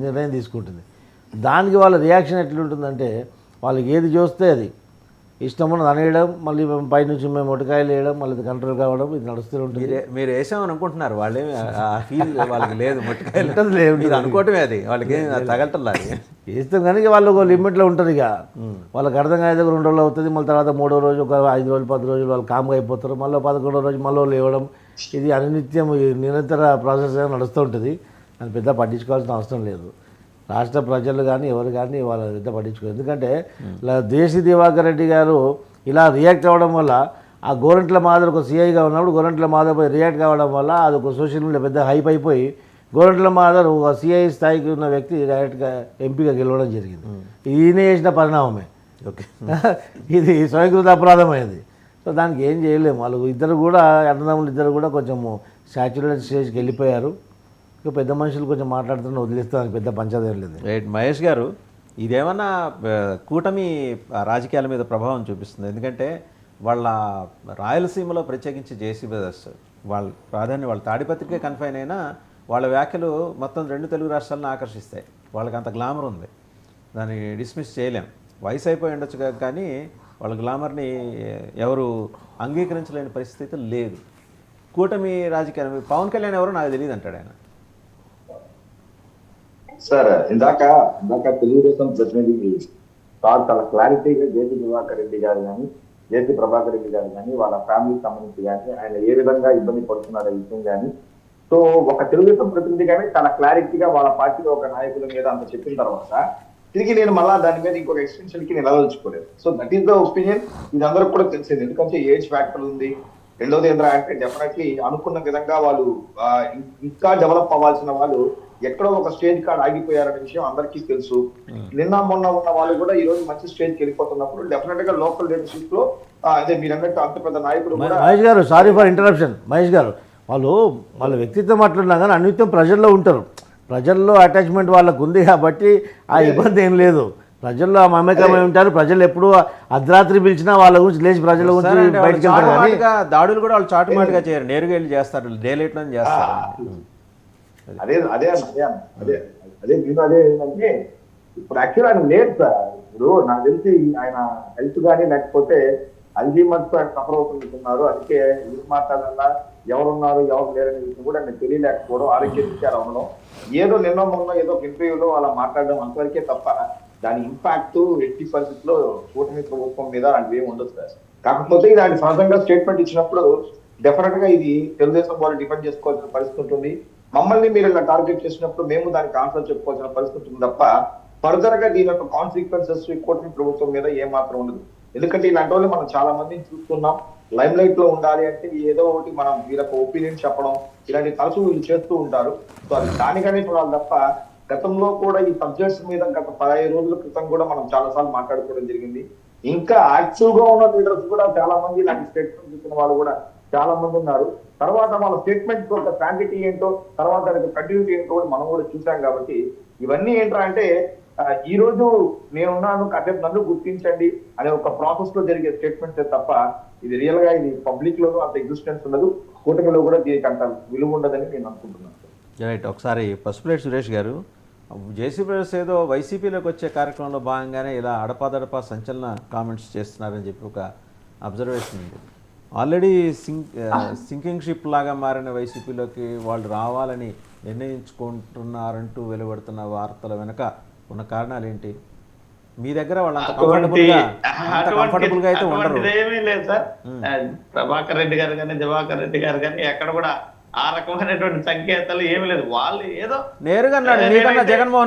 నిర్ణయం తీసుకుంటుంది. దానికి వాళ్ళ రియాక్షన్ ఎట్లుంటుందంటే వాళ్ళకి ఏది చూస్తే అది ఇష్టమున్నది అనేయడం, మళ్ళీ పైనుంచి మేము ఒటికాయలు వేయడం, మళ్ళీ కంట్రోల్ కావడం, ఇది నడుస్తూ ఉంటుంది. మీరు వేసామని అనుకుంటున్నారు, వాళ్ళేమి ఆ ఫీల్ వాళ్ళకి లేదు. మొట్టకాయలు లేదు, మీరు అనుకోవటమే, అది వాళ్ళకి తగలటల్లా. వేస్తాం కానీ వాళ్ళు ఒక లిమిట్లో ఉంటారు. ఇక వాళ్ళకి అర్థం కాదు, 2 రోజులు అవుతుంది, మళ్ళీ తర్వాత 3వ రోజు ఒక 5 రోజులు 10 రోజులు వాళ్ళు కామ్గా అయిపోతారు. మళ్ళీ 11వ రోజు మళ్ళీ లేవడం, ఇది అనినిత్యం నిరంతర ప్రాసెస్ నడుస్తూ ఉంటుంది. అని పెద్ద పట్టించుకోవాల్సిన అవసరం లేదు. రాష్ట్ర ప్రజలు కానీ ఎవరు కానీ వాళ్ళ పెద్ద పట్టించుకోరు. ఎందుకంటే దేశీ దివాకర్ రెడ్డి గారు ఇలా రియాక్ట్ అవ్వడం వల్ల, ఆ గోరంట్ల మాధవ్ ఒక సిఐగా ఉన్నప్పుడు గోరంట్ల మాధవ్ రియాక్ట్ కావడం వల్ల అది ఒక సోషల్ మీడియా పెద్ద హైప్ అయిపోయి గోరంట్ల మాధవ్ ఒక సిఐ స్థాయికి ఉన్న వ్యక్తి డైరెక్ట్గా ఎంపీగా గెలవడం జరిగింది. ఈయన చేసిన పరిణామమే. ఓకే, ఇది స్వయంకృత అపరాధమైనది. సో దానికి ఏం చేయలేము. వాళ్ళు ఇద్దరు కూడా అన్నదమ్ములు ఇద్దరు కూడా కొంచెము సాచురేటెడ్ స్టేజ్కి వెళ్ళిపోయారు. ఇక పెద్ద మనుషులు కొంచెం మాట్లాడుతున్న వదిలేస్తానికి పెద్ద పంచాయతీ లేదు. రైట్. మహేష్ గారు, ఇదేమన్నా కూటమి రాజకీయాల మీద ప్రభావం చూపిస్తుంది? ఎందుకంటే వాళ్ళ రాయలసీమలో ప్రత్యేకించి జేసీ బ్రదర్స్ వాళ్ళ తాడిపత్రికే కన్ఫైన్ అయినా వాళ్ళ వ్యాఖ్యలు మొత్తం 2 తెలుగు రాష్ట్రాలను ఆకర్షిస్తాయి. వాళ్ళకి అంత గ్లామర్ ఉంది, దాన్ని డిస్మిస్ చేయలేం. వయసు అయిపోయి ఉండొచ్చు కానీ వాళ్ళ గ్లామర్ని ఎవరు అంగీకరించలేని పరిస్థితి లేదు. కూటమి రాజకీయాలు పవన్ కళ్యాణ్ ఎవరో నాకు తెలియదు అంటాడు ఆయన. సార్, ఇందాక తెలుగుదేశం ప్రతినిధి చాలా క్లారిటీగా జేసీ దివాకర్ రెడ్డి గారు కానీ జేసీ ప్రభాకర్ రెడ్డి గారు కానీ వాళ్ళ ఫ్యామిలీకి సంబంధించి కానీ ఆయన ఏ విధంగా ఇబ్బంది పడుతున్నారనే విషయం కానీ, సో ఒక తెలుగుదేశం ప్రతినిధి కానీ చాలా క్లారిటీగా వాళ్ళ పార్టీలో ఒక నాయకుల మీద అంత చెప్పిన తర్వాత తిరిగి నేను మళ్ళా దాని మీద ఇంకొక ఎక్స్టెన్షన్ కి నిలదలుచుకోలేదు. So that is the opinion. ఇది అందరికి కూడా తెలిసింది, ఎందుకంటే ఏజ్ ఫ్యాక్టర్ ఉంది. రెండోది ఏంద్రా అంటే డెఫినెట్లీ అనుకున్న విధంగా వాళ్ళు ఇంకా డెవలప్ అవ్వాల్సిన వాళ్ళు ఎక్కడో ఒక స్టేజ్ కాడ ఆగిపోయారనే విషయం అందరికీ తెలుసు. నిన్న మొన్న ఉన్న వాళ్ళు కూడా ఈ రోజు మంచి స్టేజ్కి వెళ్ళిపోతున్నప్పుడు డెఫినెట్ గా లోకల్ లీడర్షిప్ లో అదే మీరు అన్నట్టు అంత పెద్ద నాయకుడు మహేష్ గారు, సారీ ఫర్ ఇంటరప్షన్. మహేష్ గారు, వాళ్ళ వ్యక్తిత్వం అట్లున్నా కానీ అన్నిత్యం ప్రజల్లో ఉంటారు. ప్రజల్లో అటాచ్మెంట్ వాళ్ళకు ఉంది కాబట్టి ఆ ఇబ్బంది ఏం లేదు. ప్రజల్లో ఆ మమేకమై ఉంటారు. ప్రజలు ఎప్పుడు అర్ధరాత్రి పిలిచినా వాళ్ళ గురించి లేచి ప్రజల గురించి బయటకు వెళ్తారు. కానీ దాడులు కూడా వాళ్ళు చాటుమాటుగా చేయరు, నేరుగా వెళ్ళి చేస్తారు, డే లైట్ లో చేస్తారు. అదే అదే అదే అదే అదే నేను అదే ఏంటంటే ఇప్పుడు యాక్చువల్ ఆయన లేదు సార్. ఇప్పుడు నాకు తెలిసి ఆయన హెల్త్ కానీ లేకపోతే అల్జీమర్స్ ఆయన సఫర్ అవుతున్నారు. అందుకే ఏం మాట్లాడాలా, ఎవరున్నారు ఎవరు లేరనే విషయం కూడా ఆయన తెలియలేకపోవడం, ఆరోగ్య విషయాలు అవ్వడం, ఏదో నిన్న మొన్న ఏదో ఇంటర్వ్యూలో అలా మాట్లాడడం అంతవరకే తప్ప దాని ఇంపాక్ట్ ఎట్టి పరిస్థితుల్లో కూటమి ప్రభుత్వం మీద అలాంటివి ఏమి ఉండదు సార్. కాకపోతే ఇలాంటి సహజంగా స్టేట్మెంట్ ఇచ్చినప్పుడు డెఫినెట్ గా ఇది తెలుగుదేశం వాళ్ళు డిపెండ్ చేసుకోవాల్సిన పరిస్థితి ఉంటుంది. మమ్మల్ని మీరు ఇలా టార్గెట్ చేసినప్పుడు మేము దానికి ఆన్సర్ చెప్పుకోవాల్సిన పరిస్థితి ఉంటుంది తప్ప ఫర్దర్ గా దీని యొక్క కాన్సిక్వెన్సెస్ కూటమి ప్రభుత్వం మీద ఏ మాత్రం ఉండదు. ఎందుకంటే ఇలాంటి వాళ్ళు మనం చాలా మందిని చూస్తున్నాం. లైమ్ లైట్ లో ఉండాలి అంటే ఏదో ఒకటి మనం వీళ్ళకి ఒపీనియన్ చెప్పడం, ఇలాంటి తరచు వీళ్ళు చేస్తూ ఉంటారు. సో అది దానికనే చూడాలి తప్ప గతంలో కూడా ఈ సబ్జెక్ట్స్ మీద గత 15 రోజుల క్రితం కూడా మనం చాలా సార్లు మాట్లాడుకోవడం జరిగింది. ఇంకా యాక్టివ్ గా ఉన్న లీడర్స్ కూడా చాలా మంది ఇలాంటి స్టేట్మెంట్ ఇచ్చిన వాళ్ళు కూడా చాలా మంది ఉన్నారు. తర్వాత వాళ్ళ స్టేట్మెంట్ ఒక క్వాంటిటీ ఏంటో, తర్వాత కంటిన్యూటీ ఏంటో మనం కూడా చూసాం. కాబట్టి ఇవన్నీ ఏంట్రా అంటే ఈ రోజు నేనున్నాను కాసేపు నన్ను గుర్తించండి అనే ఒక ప్రాసెస్ లో జరిగే స్టేట్మెంట్స్ తప్ప ఇది రియల్ గా ఇది పబ్లిక్ లో అంత ఎగ్జిస్టెన్స్ ఉండదు. కూటమిలో కూడా దీనికి అంత విలువ ఉండదని నేను అనుకుంటున్నాను. రైట్. ఒకసారి పసుపులేటి సురేష్ గారు, జేసీ బ్రదర్స్ ఏదో వైసీపీలోకి వచ్చే కార్యక్రమంలో భాగంగానే ఇలా అడపాదడపా సంచలన కామెంట్స్ చేస్తున్నారని చెప్పి ఒక అబ్జర్వేషన్ ఉంది. ఆల్రెడీ సింకింగ్ షిప్ లాగా మారిన వైసీపీలోకి వాళ్ళు రావాలని నిర్ణయించుకుంటున్నారంటూ వెలువడుతున్న వార్తల వెనక ఉన్న కారణాలు ఏంటి? మీ దగ్గర వాళ్ళు అంత కంఫర్టబుల్ గా అయితే ఉండరు. ఏమీ లేదు సార్. ప్రభాకర్ రెడ్డి గారు కానీ దివాకర్ రెడ్డి గారు కానీ ఎక్కడ కూడా ఆ రకమైనటువంటి సంకేతాలు ఏమీ లేదు. వాళ్ళు ఏదో నేరుగా అన్నాడు, నీకన్నా జగన్మోహన్ రెడ్డి